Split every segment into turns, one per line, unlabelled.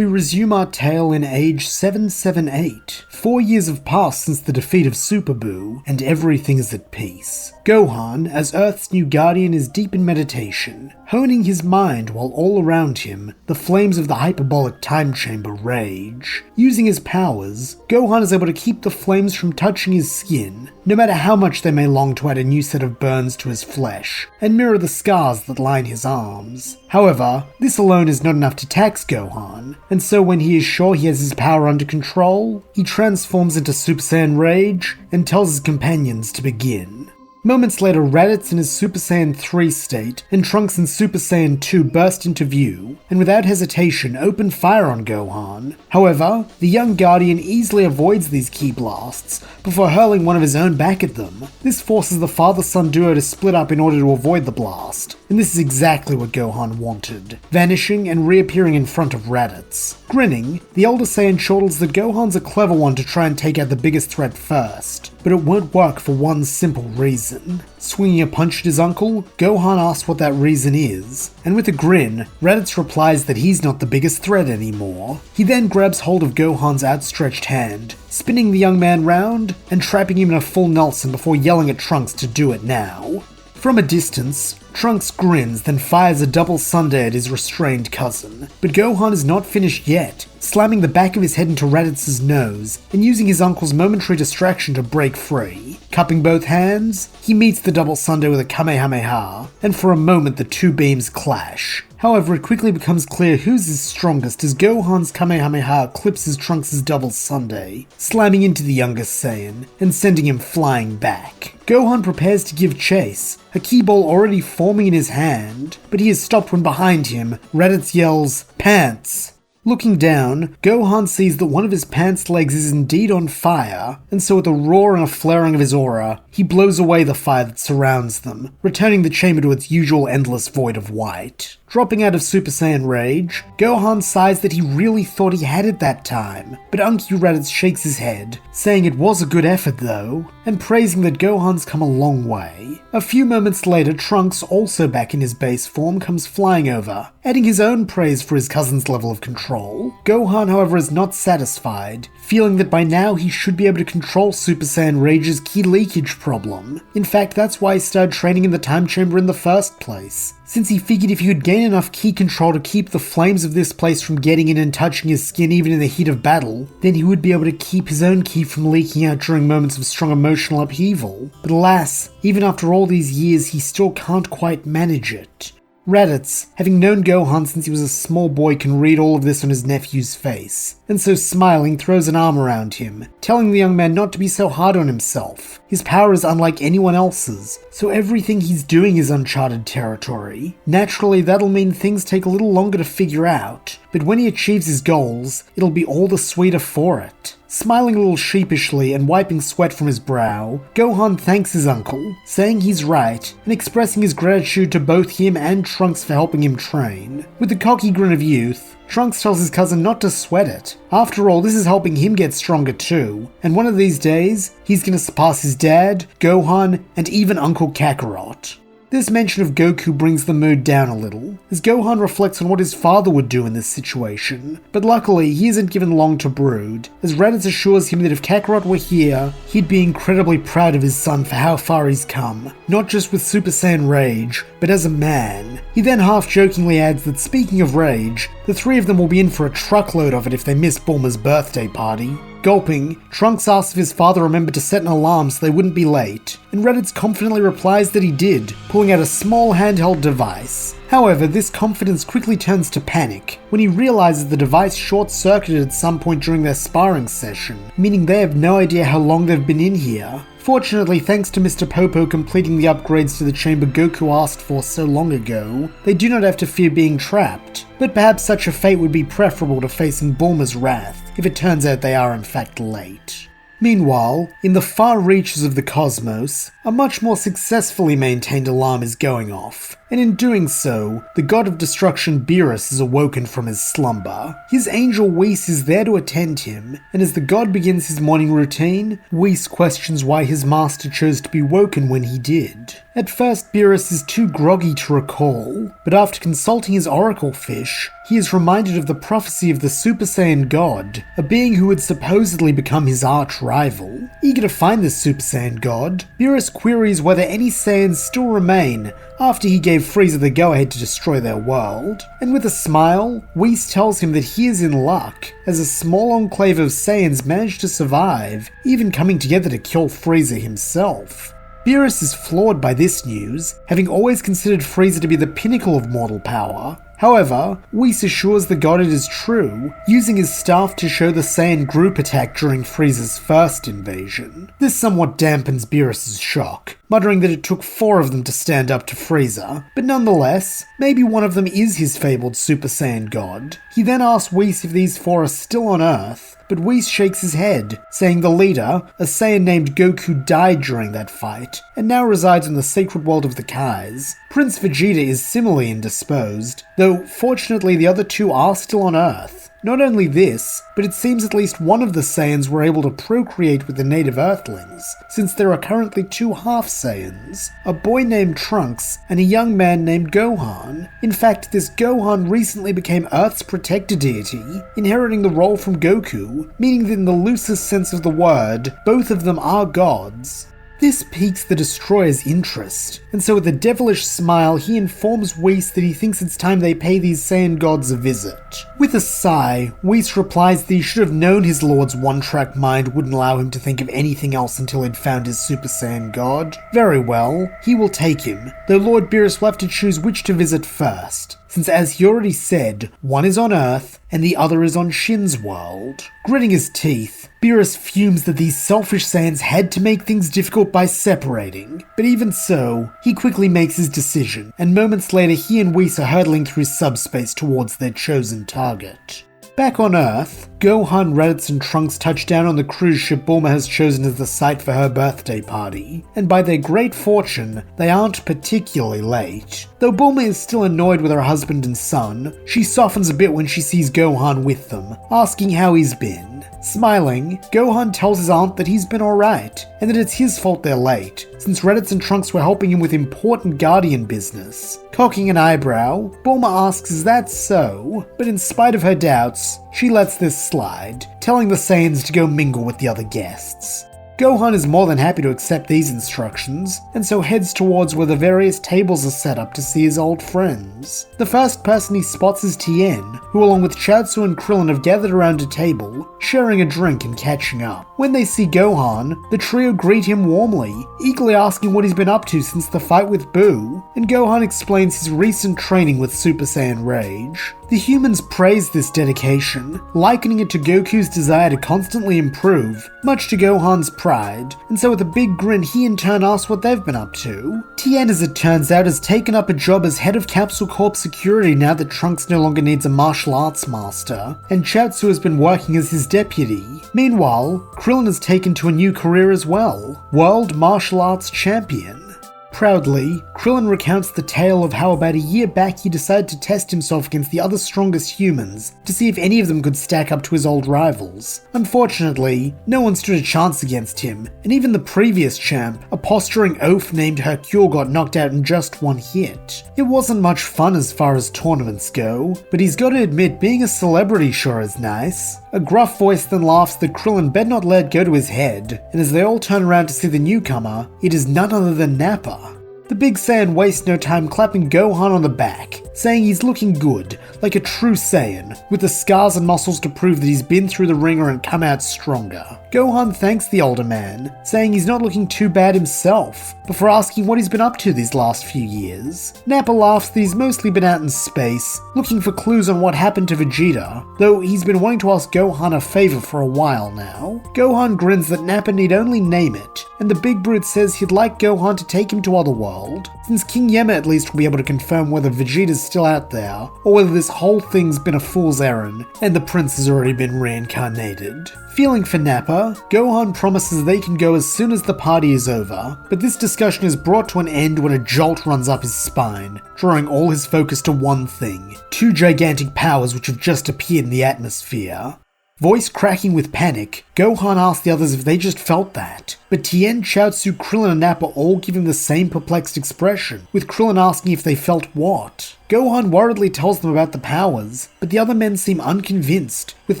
we resume our tale in age 778. 4 years have passed since the defeat of Super Buu, and everything is at peace. Gohan, as Earth's new guardian, is deep in meditation, honing his mind while all around him, the flames of the hyperbolic time chamber rage. Using his powers, Gohan is able to keep the flames from touching his skin, no matter how much they may long to add a new set of burns to his flesh, and mirror the scars that line his arms. However, this alone is not enough to tax Gohan, and so when he is sure he has his power under control, he transforms into Super Saiyan Rage and tells his companions to begin. Moments later, Raditz in his Super Saiyan 3 state and Trunks in Super Saiyan 2 burst into view, and without hesitation open fire on Gohan. However, the young Guardian easily avoids these ki blasts before hurling one of his own back at them. This forces the father-son duo to split up in order to avoid the blast, and this is exactly what Gohan wanted, vanishing and reappearing in front of Raditz. Grinning, the older Saiyan chortles that Gohan's a clever one to try and take out the biggest threat first, but it won't work for one simple reason. Swinging a punch at his uncle, Gohan asks what that reason is, and with a grin, Raditz replies that he's not the biggest threat anymore. He then grabs hold of Gohan's outstretched hand, spinning the young man round and trapping him in a full Nelson before yelling at Trunks to do it now. From a distance, Trunks grins, then fires a double sundae at his restrained cousin. But Gohan is not finished yet, slamming the back of his head into Raditz's nose and using his uncle's momentary distraction to break free. Cupping both hands, he meets the double sundae with a Kamehameha, and for a moment the two beams clash. However, it quickly becomes clear whose is strongest as Gohan's Kamehameha eclipses Trunks' double sundae, slamming into the youngest Saiyan and sending him flying back. Gohan prepares to give chase, a ki ball already forming in his hand, but he is stopped when behind him, Raditz yells, "Pants!" Looking down, Gohan sees that one of his pants legs is indeed on fire, and so with a roar and a flaring of his aura, he blows away the fire that surrounds them, returning the chamber to its usual endless void of white. Dropping out of Super Saiyan Rage, Gohan sighs that he really thought he had it that time, but Uncle Raditz shakes his head, saying it was a good effort though, and praising that Gohan's come a long way. A few moments later, Trunks, also back in his base form, comes flying over, adding his own praise for his cousin's level of control. Gohan, however, is not satisfied, feeling that by now he should be able to control Super Saiyan Rage's ki leakage problem. In fact, that's why he started training in the time chamber in the first place, since he figured if he could gain enough ki control to keep the flames of this place from getting in and touching his skin even in the heat of battle, then he would be able to keep his own ki from leaking out during moments of strong emotional upheaval. But alas, even after all these years, he still can't quite manage it. Raditz, having known Gohan since he was a small boy, can read all of this on his nephew's face, and so smiling throws an arm around him, telling the young man not to be so hard on himself. His power is unlike anyone else's, so everything he's doing is uncharted territory. Naturally, that'll mean things take a little longer to figure out, but when he achieves his goals, it'll be all the sweeter for it. Smiling a little sheepishly and wiping sweat from his brow, Gohan thanks his uncle, saying he's right, and expressing his gratitude to both him and Trunks for helping him train. With the cocky grin of youth, Trunks tells his cousin not to sweat it. After all, this is helping him get stronger too, and one of these days, he's gonna surpass his dad, Gohan, and even Uncle Kakarot. This mention of Goku brings the mood down a little, as Gohan reflects on what his father would do in this situation, but luckily he isn't given long to brood, as Raditz assures him that if Kakarot were here, he'd be incredibly proud of his son for how far he's come, not just with Super Saiyan Rage, but as a man. He then half-jokingly adds that speaking of rage, the three of them will be in for a truckload of it if they miss Bulma's birthday party. Gulping, Trunks asks if his father remembered to set an alarm so they wouldn't be late, and Raditz confidently replies that he did, pulling out a small handheld device. However, this confidence quickly turns to panic when he realizes the device short-circuited at some point during their sparring session, meaning they have no idea how long they've been in here. Fortunately, thanks to Mr. Popo completing the upgrades to the chamber Goku asked for so long ago, they do not have to fear being trapped, but perhaps such a fate would be preferable to facing Bulma's wrath if it turns out they are in fact late. Meanwhile, in the far reaches of the cosmos, a much more successfully maintained alarm is going off, and in doing so, the god of destruction Beerus is awoken from his slumber. His angel Whis is there to attend him, and as the god begins his morning routine, Whis questions why his master chose to be woken when he did. At first, Beerus is too groggy to recall, but after consulting his oracle fish, he is reminded of the prophecy of the Super Saiyan God, a being who would supposedly become his arch-rival. Eager to find this Super Saiyan God, Beerus queries whether any Saiyans still remain after he gave Frieza the go-ahead to destroy their world, and with a smile, Whis tells him that he is in luck, as a small enclave of Saiyans managed to survive, even coming together to kill Frieza himself. Beerus is floored by this news, having always considered Frieza to be the pinnacle of mortal power. However, Whis assures the god it is true, using his staff to show the Saiyan group attack during Frieza's first invasion. This somewhat dampens Beerus' shock, muttering that it took 4 of them to stand up to Frieza, but nonetheless, maybe one of them is his fabled Super Saiyan god. He then asks Whis if these 4 are still on Earth, but Whis shakes his head, saying the leader, a Saiyan named Goku, died during that fight, and now resides in the sacred world of the Kais. Prince Vegeta is similarly indisposed, though fortunately the other 2 are still on Earth. Not only this, but it seems at least one of the Saiyans were able to procreate with the native Earthlings, since there are currently 2 Half-Saiyans, a boy named Trunks and a young man named Gohan. In fact, this Gohan recently became Earth's protector deity, inheriting the role from Goku, meaning that in the loosest sense of the word, both of them are gods. This piques the Destroyer's interest, and so with a devilish smile he informs Whis that he thinks it's time they pay these Saiyan gods a visit. With a sigh, Whis replies that he should have known his lord's one-track mind wouldn't allow him to think of anything else until he'd found his Super Saiyan god. Very well, he will take him, though Lord Beerus will have to choose which to visit first, since as he already said, one is on Earth and the other is on Shin's world. Gritting his teeth, Beerus fumes that these selfish Saiyans had to make things difficult by separating, but even so, he quickly makes his decision, and moments later he and Whis are hurtling through subspace towards their chosen target. Back on Earth, Gohan, Raditz and Trunks touch down on the cruise ship Bulma has chosen as the site for her birthday party, and by their great fortune, they aren't particularly late. Though Bulma is still annoyed with her husband and son, she softens a bit when she sees Gohan with them, asking how he's been. Smiling, Gohan tells his aunt that he's been alright, and that it's his fault they're late, since Raditz and Trunks were helping him with important Guardian business. Cocking an eyebrow, Bulma asks is that so, but in spite of her doubts, she lets this slide, telling the Saiyans to go mingle with the other guests. Gohan is more than happy to accept these instructions, and so heads towards where the various tables are set up to see his old friends. The first person he spots is Tien, who along with Chaozu and Krillin have gathered around a table, sharing a drink and catching up. When they see Gohan, the trio greet him warmly, eagerly asking what he's been up to since the fight with Buu, and Gohan explains his recent training with Super Saiyan Rage. The humans praise this dedication, likening it to Goku's desire to constantly improve, much to Gohan's pride, and so with a big grin he in turn asks what they've been up to. Tien, as it turns out, has taken up a job as head of Capsule Corp security now that Trunks no longer needs a martial arts master, and Chaozu has been working as his deputy. Meanwhile, Krillin has taken to a new career as well, World Martial Arts Champion. Proudly, Krillin recounts the tale of how about a year back he decided to test himself against the other strongest humans to see if any of them could stack up to his old rivals. Unfortunately, no one stood a chance against him, and even the previous champ, a posturing oaf named Hercule, got knocked out in just one hit. It wasn't much fun as far as tournaments go, but he's got to admit being a celebrity sure is nice. A gruff voice then laughs that Krillin better not let go to his head, and as they all turn around to see the newcomer, it is none other than Nappa. The Big Saiyan wastes no time clapping Gohan on the back, saying he's looking good, like a true Saiyan, with the scars and muscles to prove that he's been through the ringer and come out stronger. Gohan thanks the older man, saying he's not looking too bad himself, before asking what he's been up to these last few years. Nappa laughs that he's mostly been out in space, looking for clues on what happened to Vegeta, though he's been wanting to ask Gohan a favor for a while now. Gohan grins that Nappa need only name it, and the big brute says he'd like Gohan to take him to Otherworld, since King Yemma at least will be able to confirm whether Vegeta's still out there, or whether this whole thing's been a fool's errand, and the prince has already been reincarnated. Feeling for Nappa, Gohan promises they can go as soon as the party is over, but this discussion is brought to an end when a jolt runs up his spine, drawing all his focus to one thing: 2 gigantic powers which have just appeared in the atmosphere. Voice cracking with panic, Gohan asks the others if they just felt that. But Tien, Chaozu, Krillin and Nappa all give him the same perplexed expression, with Krillin asking if they felt what. Gohan worriedly tells them about the powers, but the other men seem unconvinced, with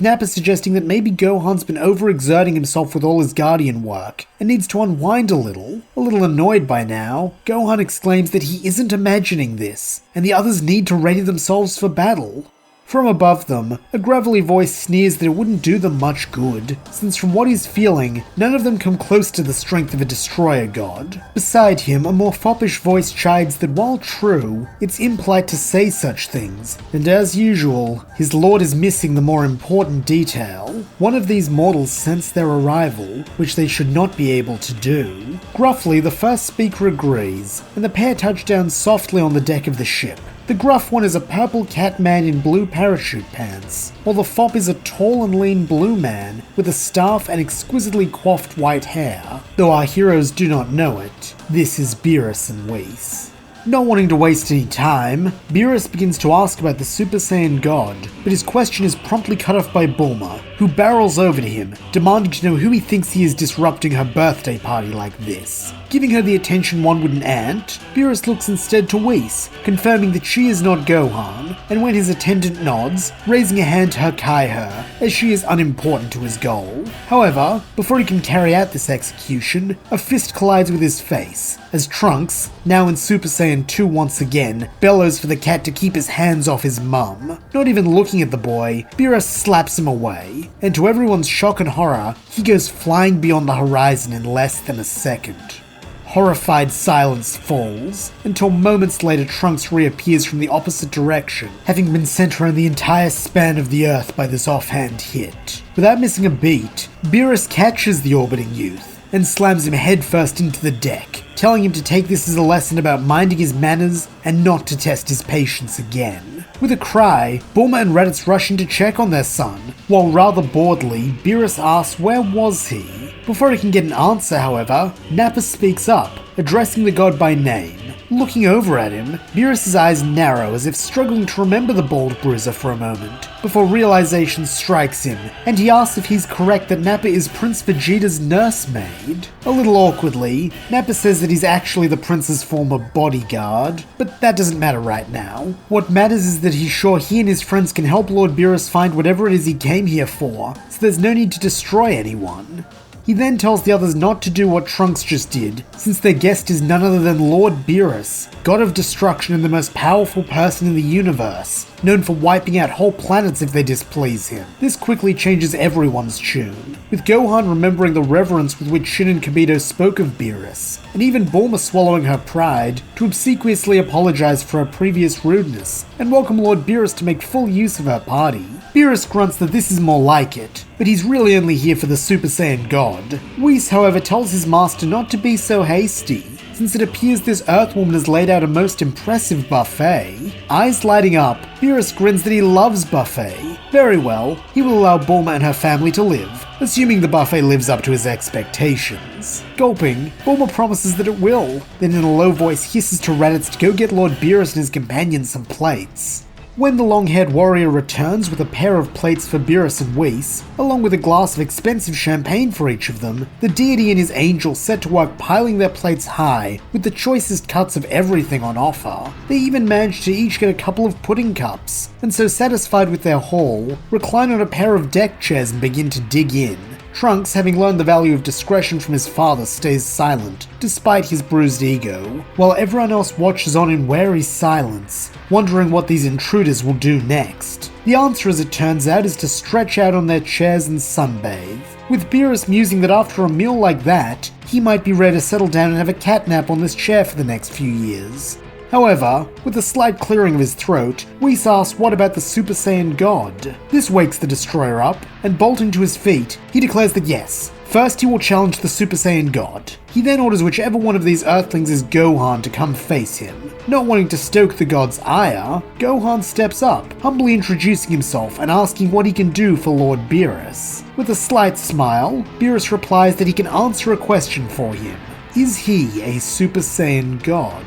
Nappa suggesting that maybe Gohan's been overexerting himself with all his Guardian work, and needs to unwind a little. A little annoyed by now, Gohan exclaims that he isn't imagining this, and the others need to ready themselves for battle. From above them, a gravelly voice sneers that it wouldn't do them much good, since from what he's feeling, none of them come close to the strength of a destroyer god. Beside him, a more foppish voice chides that while true, it's impolite to say such things, and as usual, his lord is missing the more important detail. One of these mortals sense their arrival, which they should not be able to do. Gruffly, the first speaker agrees, and the pair touch down softly on the deck of the ship. The gruff one is a purple cat man in blue parachute pants, while the fop is a tall and lean blue man with a staff and exquisitely coiffed white hair. Though our heroes do not know it, this is Beerus and Whis. Not wanting to waste any time, Beerus begins to ask about the Super Saiyan God, but his question is promptly cut off by Bulma, who barrels over to him, demanding to know who he thinks he is disrupting her birthday party like this. Giving her the attention one would an ant, Beerus looks instead to Whis, confirming that she is not Gohan, and when his attendant nods, raising a hand to Hakai her, as she is unimportant to his goal. However, before he can carry out this execution, a fist collides with his face, as Trunks, now in Super Saiyan 2 once again, bellows for the cat to keep his hands off his mum. Not even looking at the boy, Beerus slaps him away, and to everyone's shock and horror, he goes flying beyond the horizon in less than a second. Horrified silence falls, until moments later Trunks reappears from the opposite direction, having been sent around the entire span of the Earth by this offhand hit. Without missing a beat, Beerus catches the orbiting youth, and slams him headfirst into the deck, telling him to take this as a lesson about minding his manners and not to test his patience again. With a cry, Bulma and Raditz rush in to check on their son, while rather boredly, Beerus asks where was he? Before he can get an answer, however, Nappa speaks up, addressing the god by name. Looking over at him, Beerus' eyes narrow as if struggling to remember the bald bruiser for a moment, before realization strikes him, and he asks if he's correct that Nappa is Prince Vegeta's nursemaid. A little awkwardly, Nappa says that he's actually the prince's former bodyguard, but that doesn't matter right now. What matters is that he's sure he and his friends can help Lord Beerus find whatever it is he came here for, so there's no need to destroy anyone. He then tells the others not to do what Trunks just did, since their guest is none other than Lord Beerus, god of destruction and the most powerful person in the universe, known for wiping out whole planets if they displease him. This quickly changes everyone's tune, with Gohan remembering the reverence with which Shin and Kibito spoke of Beerus, and even Bulma swallowing her pride to obsequiously apologize for her previous rudeness, and welcome Lord Beerus to make full use of her party. Beerus grunts that this is more like it, but he's really only here for the Super Saiyan God. Whis, however, tells his master not to be so hasty, since it appears this Earthwoman has laid out a most impressive buffet. Eyes lighting up, Beerus grins that he loves buffet. Very well, he will allow Bulma and her family to live, assuming the buffet lives up to his expectations. Gulping, Bulma promises that it will, then in a low voice hisses to Raditz to go get Lord Beerus and his companions some plates. When the long-haired warrior returns with a pair of plates for Beerus and Whis, along with a glass of expensive champagne for each of them, the deity and his angel set to work piling their plates high with the choicest cuts of everything on offer. They even manage to each get a couple of pudding cups, and so satisfied with their haul, recline on a pair of deck chairs and begin to dig in. Trunks, having learned the value of discretion from his father, stays silent, despite his bruised ego, while everyone else watches on in wary silence, wondering what these intruders will do next. The answer, as it turns out, is to stretch out on their chairs and sunbathe, with Beerus musing that after a meal like that, he might be ready to settle down and have a cat nap on this chair for the next few years. However, with a slight clearing of his throat, Whis asks what about the Super Saiyan God? This wakes the destroyer up, and bolting to his feet, he declares that yes, first he will challenge the Super Saiyan God. He then orders whichever one of these Earthlings is Gohan to come face him. Not wanting to stoke the god's ire, Gohan steps up, humbly introducing himself and asking what he can do for Lord Beerus. With a slight smile, Beerus replies that he can answer a question for him. Is he a Super Saiyan God?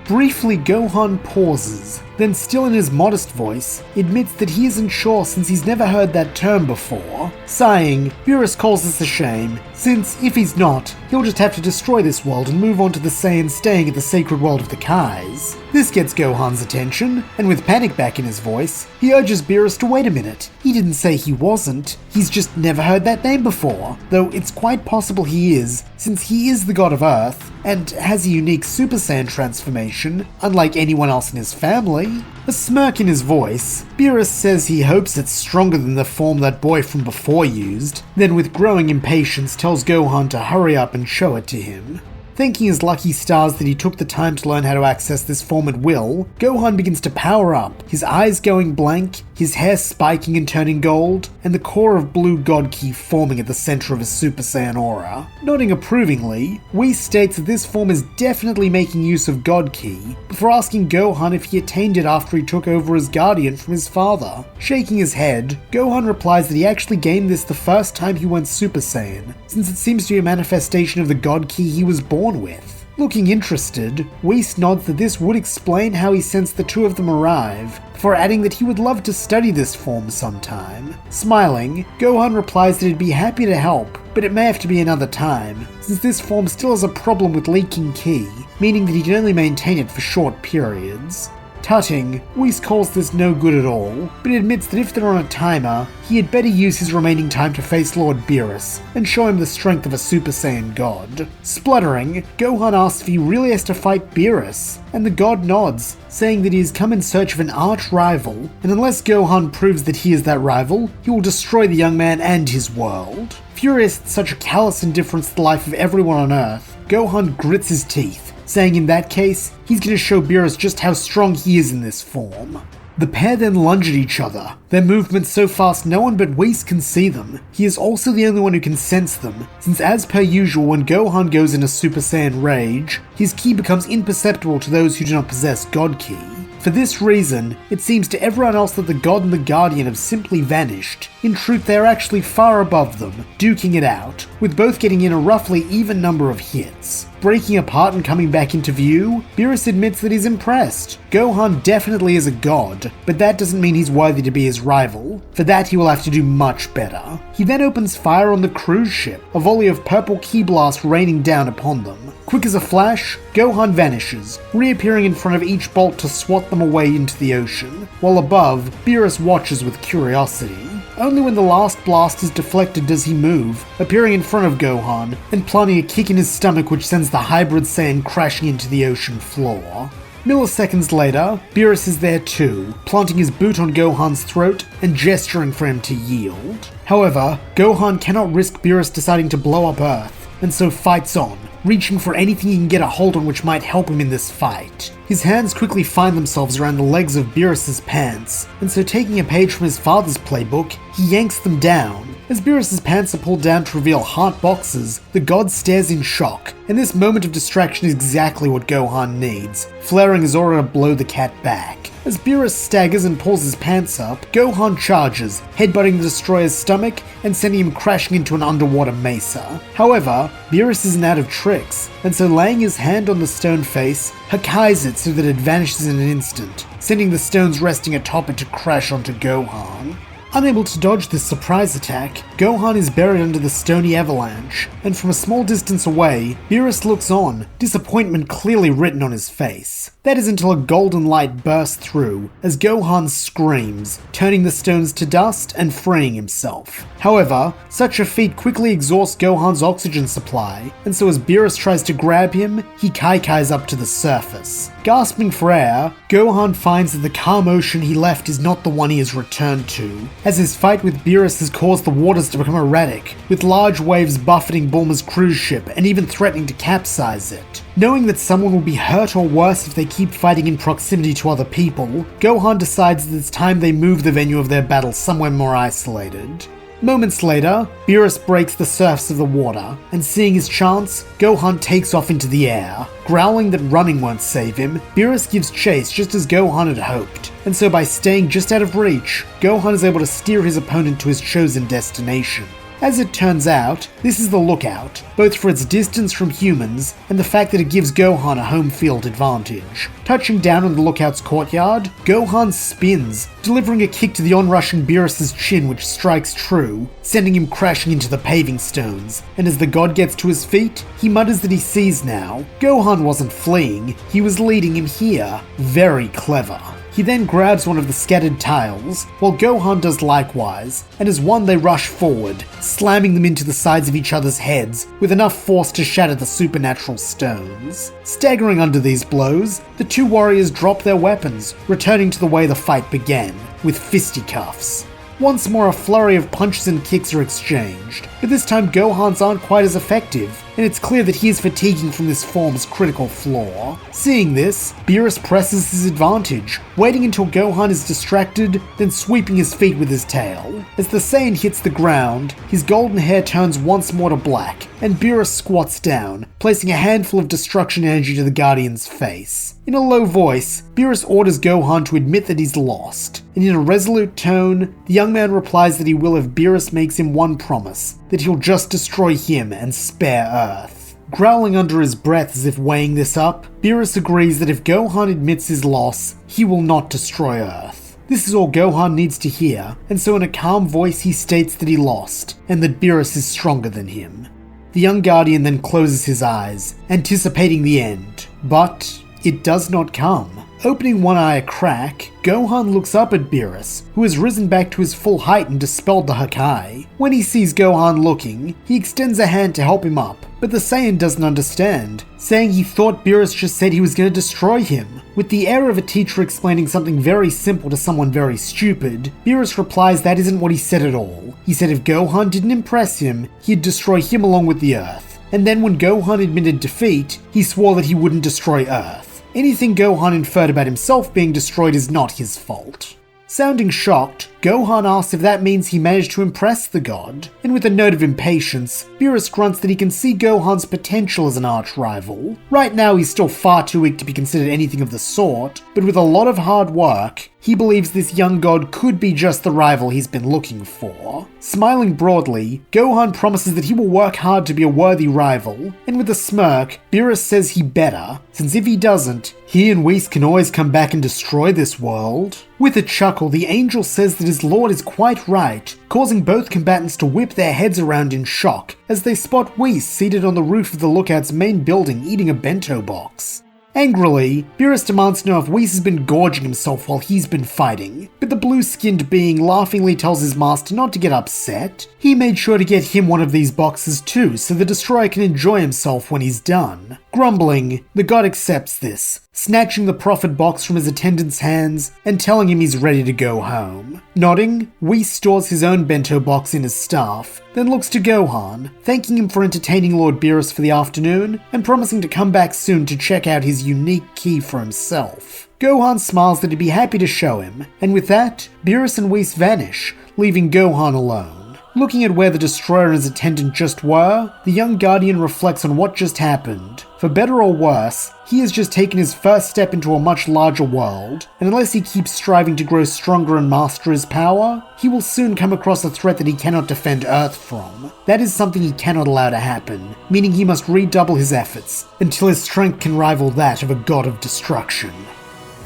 Briefly, Gohan pauses, then still in his modest voice, admits that he isn't sure since he's never heard that term before. Sighing, Beerus calls this a shame, since if he's not, he'll just have to destroy this world and move on to the Saiyan staying at the sacred world of the Kais. This gets Gohan's attention, and with panic back in his voice, he urges Beerus to wait a minute. He didn't say he wasn't, he's just never heard that name before, though it's quite possible he is, since he is the god of Earth, and has a unique Super Saiyan transformation, unlike anyone else in his family. A smirk in his voice, Beerus says he hopes it's stronger than the form that boy from before used, then with growing impatience tells Gohan to hurry up and show it to him. Thanking his lucky stars that he took the time to learn how to access this form at will, Gohan begins to power up, his eyes going blank, his hair spiking and turning gold, and the core of blue God Ki forming at the center of his Super Saiyan aura. Nodding approvingly, Whis states that this form is definitely making use of God Ki, before asking Gohan if he attained it after he took over as guardian from his father. Shaking his head, Gohan replies that he actually gained this the first time he went Super Saiyan, since it seems to be a manifestation of the God Ki he was born with. Looking interested, Whis nods that this would explain how he sensed the two of them arrive, before adding that he would love to study this form sometime. Smiling, Gohan replies that he'd be happy to help, but it may have to be another time, since this form still has a problem with leaking ki, meaning that he can only maintain it for short periods. Tutting, Whis calls this no good at all, but admits that if they're on a timer, he had better use his remaining time to face Lord Beerus, and show him the strength of a Super Saiyan god. Spluttering, Gohan asks if he really has to fight Beerus, and the god nods, saying that he has come in search of an arch-rival, and unless Gohan proves that he is that rival, he will destroy the young man and his world. Furious at such a callous indifference to the life of everyone on Earth, Gohan grits his teeth, saying in that case, he's going to show Beerus just how strong he is in this form. The pair then lunge at each other, their movements so fast no one but Whis can see them. He is also the only one who can sense them, since as per usual when Gohan goes into Super Saiyan rage, his ki becomes imperceptible to those who do not possess God Ki. For this reason, it seems to everyone else that the God and the Guardian have simply vanished. In truth, they are actually far above them, duking it out, with both getting in a roughly even number of hits. Breaking apart and coming back into view, Beerus admits that he's impressed. Gohan definitely is a god, but that doesn't mean he's worthy to be his rival. For that he will have to do much better. He then opens fire on the cruise ship, a volley of purple ki blast raining down upon them. Quick as a flash, Gohan vanishes, reappearing in front of each bolt to swat them away into the ocean, while above, Beerus watches with curiosity. Only when the last blast is deflected does he move, appearing in front of Gohan, and planting a kick in his stomach which sends the hybrid Saiyan crashing into the ocean floor. Milliseconds later, Beerus is there too, planting his boot on Gohan's throat and gesturing for him to yield. However, Gohan cannot risk Beerus deciding to blow up Earth, and so fights on, reaching for anything he can get a hold on which might help him in this fight. His hands quickly find themselves around the legs of Beerus's pants, and so taking a page from his father's playbook, he yanks them down. As Beerus's pants are pulled down to reveal heart boxes, the god stares in shock, and this moment of distraction is exactly what Gohan needs, flaring his aura to blow the cat back. As Beerus staggers and pulls his pants up, Gohan charges, headbutting the destroyer's stomach and sending him crashing into an underwater mesa. However, Beerus isn't out of tricks, and so laying his hand on the stone face, Hakai's it so that it vanishes in an instant, sending the stones resting atop it to crash onto Gohan. Unable to dodge this surprise attack, Gohan is buried under the stony avalanche, and from a small distance away, Beerus looks on, disappointment clearly written on his face. That is until a golden light bursts through, as Gohan screams, turning the stones to dust and freeing himself. However, such a feat quickly exhausts Gohan's oxygen supply, and so as Beerus tries to grab him, he kaikais up to the surface. Gasping for air, Gohan finds that the calm ocean he left is not the one he has returned to, as his fight with Beerus has caused the waters to become erratic, with large waves buffeting Bulma's cruise ship and even threatening to capsize it. Knowing that someone will be hurt or worse if they keep fighting in proximity to other people, Gohan decides that it's time they move the venue of their battle somewhere more isolated. Moments later, Beerus breaks the surface of the water, and seeing his chance, Gohan takes off into the air. Growling that running won't save him, Beerus gives chase just as Gohan had hoped, and so by staying just out of reach, Gohan is able to steer his opponent to his chosen destination. As it turns out, this is the Lookout, both for its distance from humans and the fact that it gives Gohan a home field advantage. Touching down on the Lookout's courtyard, Gohan spins, delivering a kick to the onrushing Beerus' chin which strikes true, sending him crashing into the paving stones, and as the god gets to his feet, he mutters that he sees now. Gohan wasn't fleeing, he was leading him here. Very clever. He then grabs one of the scattered tiles, while Gohan does likewise, and as one they rush forward, slamming them into the sides of each other's heads with enough force to shatter the supernatural stones. Staggering under these blows, the two warriors drop their weapons, returning to the way the fight began, with fisticuffs. Once more a flurry of punches and kicks are exchanged, but this time Gohan's aren't quite as effective, and it's clear that he is fatiguing from this form's critical flaw. Seeing this, Beerus presses his advantage, waiting until Gohan is distracted, then sweeping his feet with his tail. As the Saiyan hits the ground, his golden hair turns once more to black, and Beerus squats down, placing a handful of destruction energy to the Guardian's face. In a low voice, Beerus orders Gohan to admit that he's lost, and in a resolute tone, the young man replies that he will if Beerus makes him one promise, that he'll just destroy him and spare Earth. Growling under his breath as if weighing this up, Beerus agrees that if Gohan admits his loss, he will not destroy Earth. This is all Gohan needs to hear, and so in a calm voice he states that he lost, and that Beerus is stronger than him. The young Guardian then closes his eyes, anticipating the end, but it does not come. Opening one eye a crack, Gohan looks up at Beerus, who has risen back to his full height and dispelled the Hakai. When he sees Gohan looking, he extends a hand to help him up, but the Saiyan doesn't understand, saying he thought Beerus just said he was going to destroy him. With the air of a teacher explaining something very simple to someone very stupid, Beerus replies that isn't what he said at all. He said if Gohan didn't impress him, he'd destroy him along with the Earth. And then when Gohan admitted defeat, he swore that he wouldn't destroy Earth. Anything Gohan inferred about himself being destroyed is not his fault. Sounding shocked, Gohan asks if that means he managed to impress the god, and with a note of impatience, Beerus grunts that he can see Gohan's potential as an arch-rival. Right now he's still far too weak to be considered anything of the sort, but with a lot of hard work, he believes this young god could be just the rival he's been looking for. Smiling broadly, Gohan promises that he will work hard to be a worthy rival, and with a smirk, Beerus says he better, since if he doesn't, he and Whis can always come back and destroy this world. With a chuckle, the angel says that his lord is quite right, causing both combatants to whip their heads around in shock as they spot Whis seated on the roof of the Lookout's main building eating a bento box. Angrily, Beerus demands to know if Whis has been gorging himself while he's been fighting, but the blue-skinned being laughingly tells his master not to get upset. He made sure to get him one of these boxes too, so the destroyer can enjoy himself when he's done. Grumbling, the god accepts this, snatching the proffered box from his attendant's hands and telling him he's ready to go home. Nodding, Whis stores his own bento box in his staff, then looks to Gohan, thanking him for entertaining Lord Beerus for the afternoon and promising to come back soon to check out his unique key for himself. Gohan smiles that he'd be happy to show him, and with that, Beerus and Whis vanish, leaving Gohan alone. Looking at where the destroyer and his attendant just were, the young Guardian reflects on what just happened. For better or worse, he has just taken his first step into a much larger world, and unless he keeps striving to grow stronger and master his power, he will soon come across a threat that he cannot defend Earth from. That is something he cannot allow to happen, meaning he must redouble his efforts, until his strength can rival that of a god of destruction.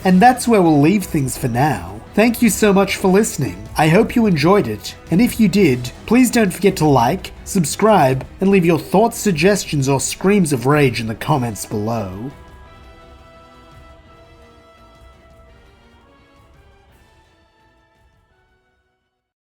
And that's where we'll leave things for now. Thank you so much for listening. I hope you enjoyed it, and if you did, please don't forget to like, subscribe, and leave your thoughts, suggestions, or screams of rage in the comments below.